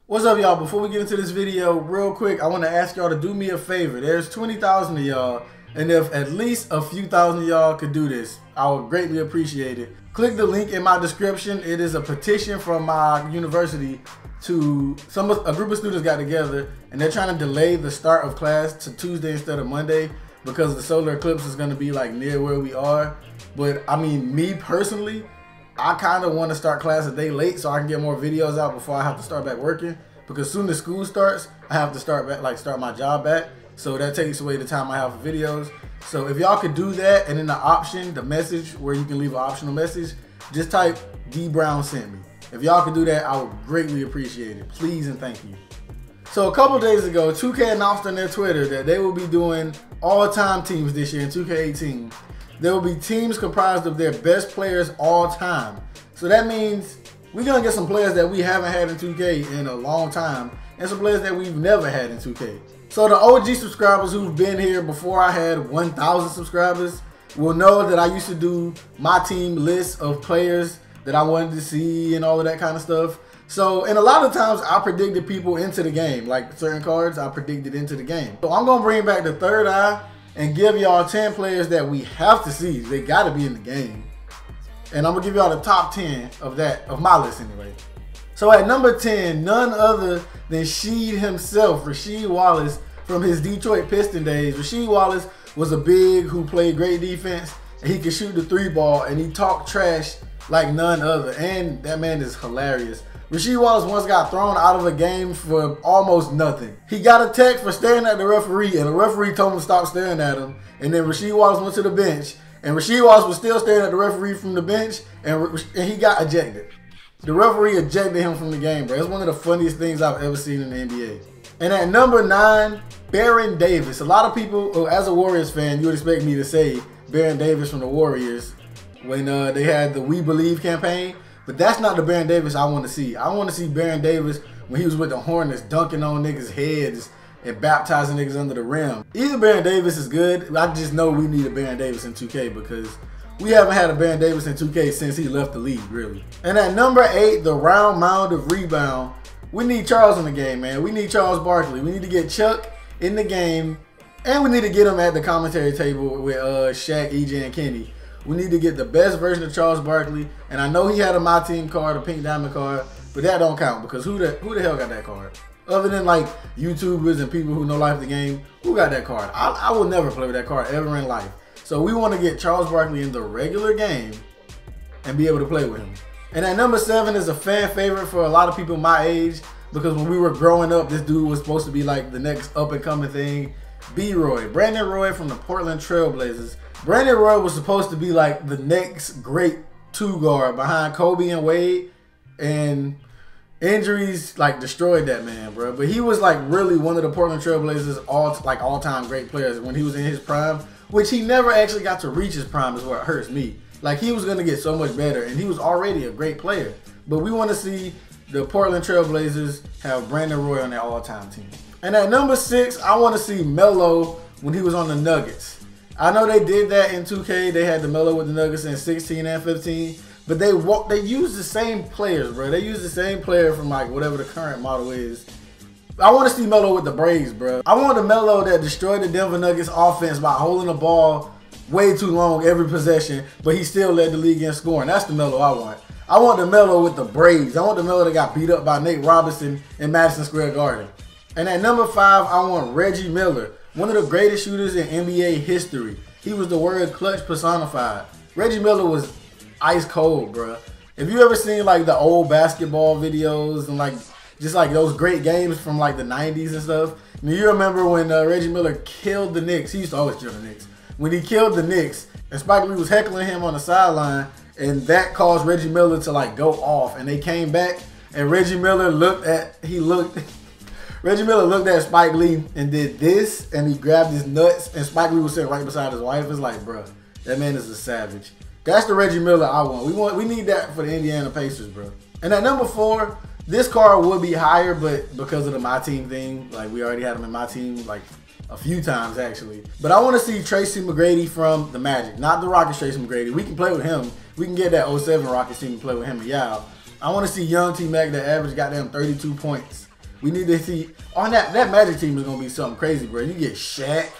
What's up, y'all? Before we get into this video, real quick, I want to ask y'all to do me a favor. There's 20,000 of y'all, and if at least a few thousand of y'all could do this, I would greatly appreciate it. Click the link in my description. It is a petition from my university to a group of students got together, and they're trying to delay the start of class to Tuesday instead of Monday because the solar eclipse is going to be like near where we are. But I mean, me personally, I kind of want to start class a day late so I can get more videos out before I have to start back working. Because soon as school starts, I have to start my job back. So that takes away the time I have for videos. So if y'all could do that, and in the option, the message where you can leave an optional message, just type DBrown sent me. If y'all could do that, I would greatly appreciate it. Please and thank you. So a couple days ago, 2K announced on their Twitter that they will be doing all-time teams this year in 2K18. There will be teams comprised of their best players all time. So that means we're going to get some players that we haven't had in 2K in a long time, and some players that we've never had in 2K. So the OG subscribers who've been here before I had 1,000 subscribers will know that I used to do my team list of players that I wanted to see and all of that kind of stuff. So, and a lot of times I predicted people into the game, like certain cards I predicted into the game. So I'm going to bring back the third eye and give y'all 10 players that we have to see. They got to be in the game. And I'm going to give y'all the top 10 of my list anyway. So at number 10, none other than Sheed himself, Rasheed Wallace, from his Detroit Piston days. Rasheed Wallace was a big who played great defense, and he could shoot the 3-ball, and he talked trash like none other. And that man is hilarious. Rasheed Wallace once got thrown out of a game for almost nothing. He got a text for staring at the referee, and the referee told him to stop staring at him. And then Rasheed Wallace went to the bench, and Rasheed Wallace was still staring at the referee from the bench, and he got ejected. The referee ejected him from the game, bro. It's one of the funniest things I've ever seen in the NBA. And at number 9, Baron Davis. A lot of people, as a Warriors fan, you would expect me to say Baron Davis from the Warriors when they had the We Believe campaign. But that's not the Baron Davis I want to see. I want to see Baron Davis when he was with the Hornets, dunking on niggas' heads and baptizing niggas under the rim. Either Baron Davis is good. I just know we need a Baron Davis in 2K because we haven't had a Baron Davis in 2K since he left the league, really. And at number 8, the round mound of rebound. We need Charles in the game, man. We need Charles Barkley. We need to get Chuck in the game, and we need to get him at the commentary table with Shaq, EJ, and Kenny. We need to get the best version of Charles Barkley. And I know he had a My Team card, a pink diamond card, but that don't count because who the hell got that card? Other than like YouTubers and people who know life of the game, who got that card? I will never play with that card ever in life. So we want to get Charles Barkley in the regular game and be able to play with him. And at number 7 is a fan favorite for a lot of people my age because when we were growing up, this dude was supposed to be like the next up and coming thing. B-Roy, Brandon Roy from the Portland Trail Blazers. Brandon Roy was supposed to be like the next great 2-guard behind Kobe and Wade, and injuries like destroyed that man, bro. But he was like really one of the Portland Trail Blazers all-time great players when he was in his prime, which he never actually got to reach his prime is what hurts me. Like he was gonna get so much better, and he was already a great player. But we want to see the Portland Trail Blazers have Brandon Roy on their all-time team. And at number 6, I want to see Melo when he was on the Nuggets. I know they did that in 2K. They had the Melo with the Nuggets in 16 and 15. But they used the same players, bro. They used the same player from like whatever the current model is. I want to see Melo with the Braves, bro. I want the Melo that destroyed the Denver Nuggets offense by holding the ball way too long every possession, but he still led the league in scoring. That's the Melo I want. I want the Melo with the Braves. I want the Melo that got beat up by Nate Robinson in Madison Square Garden. And at number 5, I want Reggie Miller, one of the greatest shooters in NBA history. He was the word clutch personified. Reggie Miller was ice cold, bro. If you ever seen like the old basketball videos and like just like those great games from like the 90s and stuff, and you remember when Reggie Miller killed the Knicks. He used to always kill the Knicks. When he killed the Knicks, and Spike Lee was heckling him on the sideline, and that caused Reggie Miller to like go off, and they came back, and Reggie Miller looked at Spike Lee and did this, and he grabbed his nuts, and Spike Lee was sitting right beside his wife. It's like, bro, that man is a savage. That's the Reggie Miller I want. We need that for the Indiana Pacers, bro. And at number 4, this card would be higher, but because of the My Team thing, like we already had him in My Team like a few times actually. But I want to see Tracy McGrady from the Magic, not the Rockets Tracy McGrady. We can play with him. We can get that 07 Rockets team and play with him and Yao. I want to see young T-Mac that average goddamn 32 points We need to see on that Magic team is gonna be something crazy, bro. You get Shaq,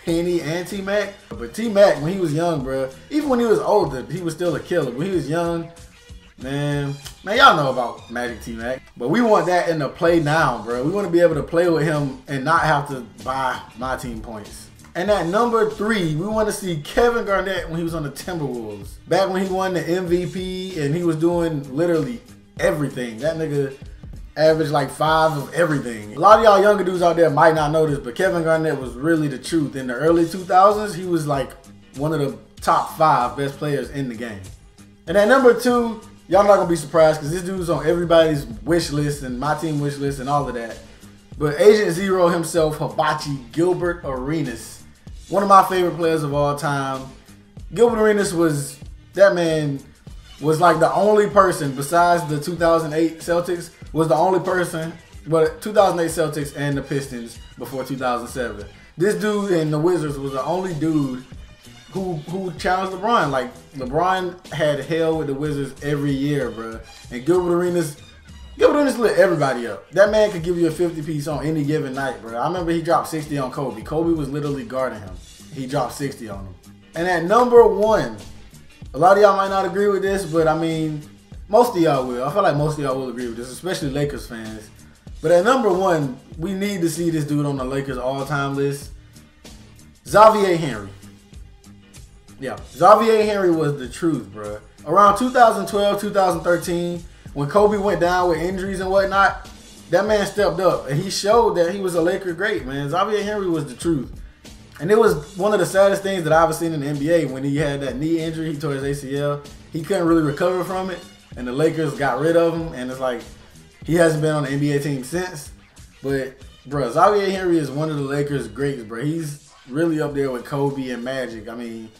Penny, and T-Mac. But T-Mac, when he was young, bro, even when he was older, he was still a killer. When he was young, man, y'all know about Magic T-Mac. But we want that in the play now, bro. We want to be able to play with him and not have to buy my team points. And at number 3, we want to see Kevin Garnett when he was on the Timberwolves. Back when he won the MVP and he was doing literally everything. That nigga averaged like 5 of everything. A lot of y'all younger dudes out there might not know this, but Kevin Garnett was really the truth. In the early 2000s, he was like one of the top 5 best players in the game. And at number 2, y'all not gonna be surprised because this dude's on everybody's wish list and my team wish list and all of that. But Agent Zero himself, Hibachi Gilbert Arenas. One of my favorite players of all time. Gilbert Arenas was, that man was like the only person besides the 2008 Celtics, was the only person, but 2008 Celtics and the Pistons before 2007. This dude and the Wizards was the only dude who challenged LeBron. Like, LeBron had hell with the Wizards every year, bro. And Gilbert Arenas lit everybody up. That man could give you a 50 piece on any given night, bro. I remember he dropped 60 on Kobe. Kobe was literally guarding him. He dropped 60 on him. And at number 1, a lot of y'all might not agree with this, but I mean, most of y'all will. I feel like most of y'all will agree with this, especially Lakers fans. But at number 1, we need to see this dude on the Lakers all-time list. Xavier Henry. Yeah, Xavier Henry was the truth, bro. Around 2012, 2013, when Kobe went down with injuries and whatnot, that man stepped up and he showed that he was a Laker great, man. Xavier Henry was the truth. And it was one of the saddest things that I've ever seen in the NBA when he had that knee injury. He tore his ACL. He couldn't really recover from it, and the Lakers got rid of him. And it's like, he hasn't been on the NBA team since. But, bro, Xavier Henry is one of the Lakers greats, bro. He's really up there with Kobe and Magic. I mean,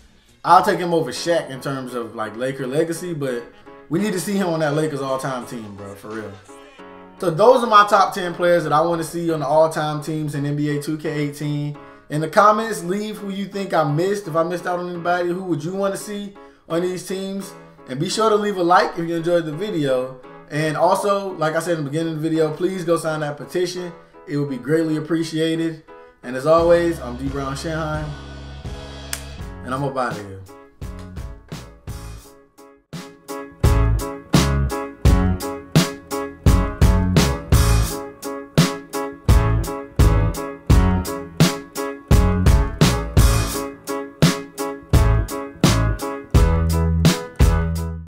I'll take him over Shaq in terms of, like, Laker legacy, but we need to see him on that Lakers all-time team, bro, for real. So those are my top 10 players that I want to see on the all-time teams in NBA 2K18. In the comments, leave who you think I missed. If I missed out on anybody, who would you want to see on these teams? And be sure to leave a like if you enjoyed the video. And also, like I said in the beginning of the video, please go sign that petition. It would be greatly appreciated. And as always, I'm DbrownShinhan, and I'm up out of here.